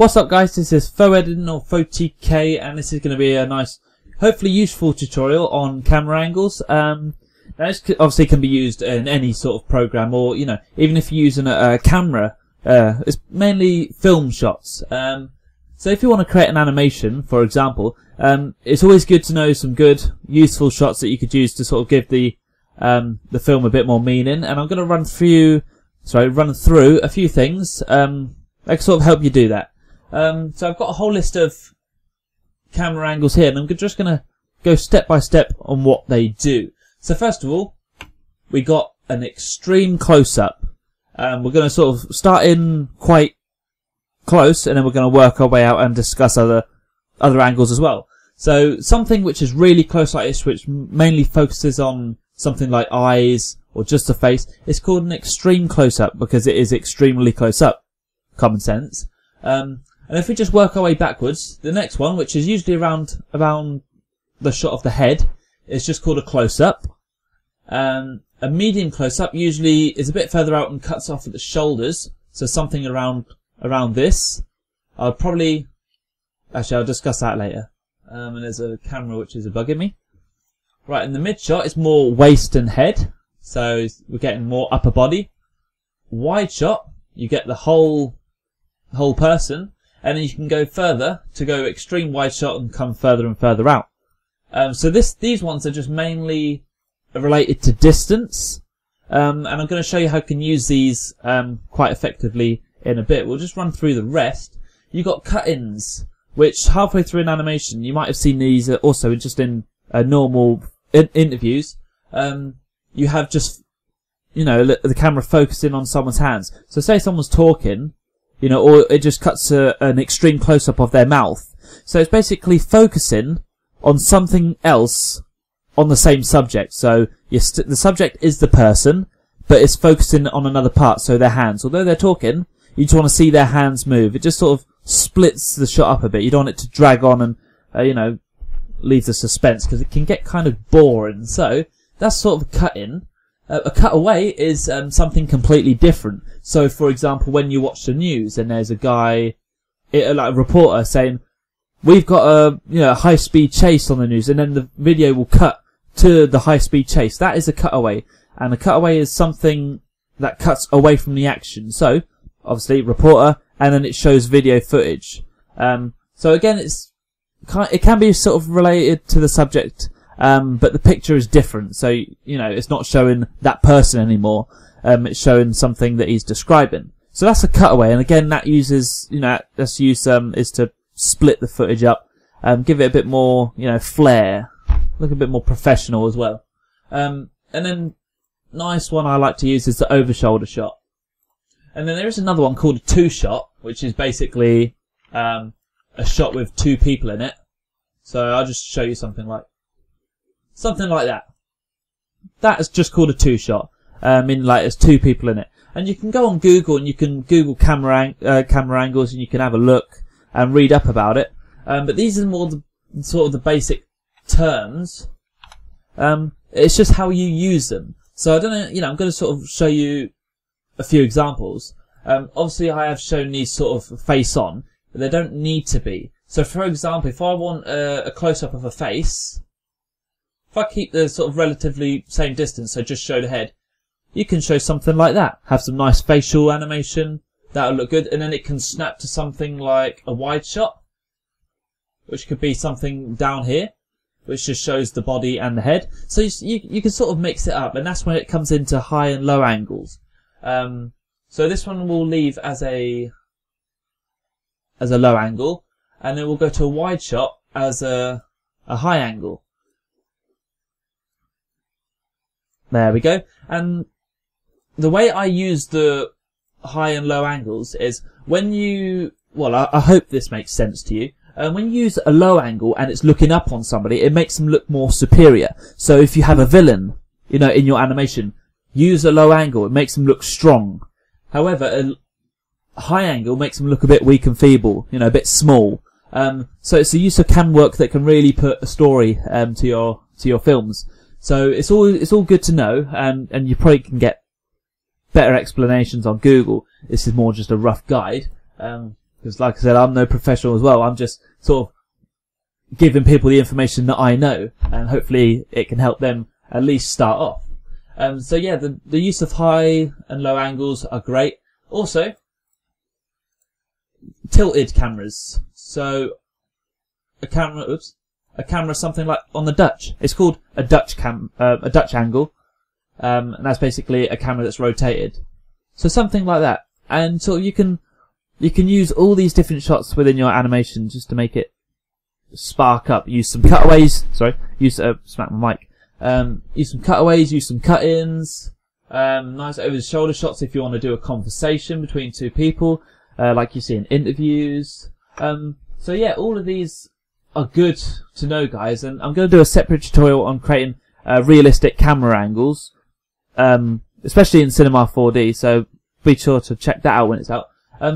What's up guys, this is Foedin or FoTK, and this is going to be a nice, hopefully useful tutorial on camera angles. Now this obviously can be used in any sort of program, or even if you're using a camera, it's mainly film shots. So if you want to create an animation, for example, it's always good to know some good, useful shots that you could use to sort of give the film a bit more meaning. And I'm going to run through a few things that can sort of help you do that. So I've got a whole list of camera angles here, and I'm just going to go step by step on what they do. So first of all, we got an extreme close-up. We're going to sort of start in quite close, and then we're going to work our way out and discuss other angles as well. So something which is really close like this, which mainly focuses on something like eyes or just a face, is called an extreme close-up because it is extremely close up. Common sense. And if we just work our way backwards, the next one, which is usually around the shot of the head, is just called a close-up. A medium close-up usually is a bit further out and cuts off at the shoulders, so something around this. I'll discuss that later. And there's a camera which is bugging me. Right, in the mid shot, it's more waist and head, so we're getting more upper body. Wide shot, you get the whole person, and then you can go further to go extreme wide shot and come further and further out. So these ones are just mainly related to distance, and I'm going to show you how you can use these quite effectively in a bit. We'll just run through the rest. You got cut-ins, which halfway through an animation, you might have seen these also just in normal interviews. You have just the camera focusing on someone's hands. So say someone's talking, or it just cuts an extreme close-up of their mouth. So it's basically focusing on something else on the same subject. So the subject is the person, but it's focusing on another part, so their hands. Although they're talking, you just want to see their hands move. It just sort of splits the shot up a bit. You don't want it to drag on and, leave the suspense, because it can get kind of boring. So that's sort of a cut-in. A cutaway is something completely different. So, for example, when you watch the news and there's a guy, like a reporter, saying, "We've got a high-speed chase on the news," and then the video will cut to the high-speed chase. That is a cutaway, and a cutaway is something that cuts away from the action. So, obviously, reporter, and then it shows video footage. So again, it can be sort of related to the subject. But the picture is different, so it's not showing that person anymore. It's showing something that he's describing. So that's a cutaway, and again, that uses that's use is to split the footage up, give it a bit more flair, look a bit more professional as well. And then nice one I like to use is the over shoulder shot. And then there is another one called a two shot, which is basically a shot with two people in it. So I'll just show you something like that. That is just called a two shot. There's two people in it, and you can go on Google and you can Google camera angles, and you can have a look and read up about it. But these are more the basic terms. It's just how you use them. So I don't know. I'm going to sort of show you a few examples. Obviously, I have shown these sort of face on, but they don't need to be. So, for example, if I want a close up of a face. If I keep the sort of relatively same distance, so just show the head, you can show something like that. Have some nice facial animation, that'll look good, and then it can snap to something like a wide shot, which could be something down here, which just shows the body and the head. So you can sort of mix it up, and that's when it comes into high and low angles. So this one we'll leave as a low angle, and then we'll go to a wide shot as a high angle. There we go. And the way I use the high and low angles is when I hope this makes sense to you. When you use a low angle and it's looking up on somebody, it makes them look more superior. So if you have a villain, in your animation, use a low angle. It makes them look strong. However, a high angle makes them look a bit weak and feeble, a bit small. So it's the use of cam work that can really put a story to your films. So it's all good to know, and you probably can get better explanations on Google. This is more just a rough guide. Because like I said, I'm no professional as well. I'm just sort of giving people the information that I know, and hopefully it can help them at least start off. So yeah, the use of high and low angles are great. Also, tilted cameras. So a camera something like on the Dutch. It's called a Dutch angle, and that's basically a camera that's rotated. So something like that, and so you can use all these different shots within your animation just to make it spark up. Use some cutaways. Sorry, smack my mic. Use some cutaways. Use some cut-ins. Nice over-the-shoulder shots if you want to do a conversation between two people, like you see in interviews. So yeah, all of these are good to know, guys, and I'm going to do a separate tutorial on creating realistic camera angles, especially in Cinema 4D, so be sure to check that out when it's out.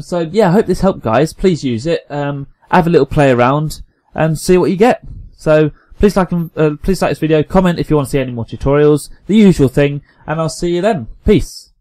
So yeah, I hope this helped, guys. Please use it, have a little play around and see what you get. So please like this video, comment if you want to see any more tutorials, the usual thing, and I'll see you then. Peace.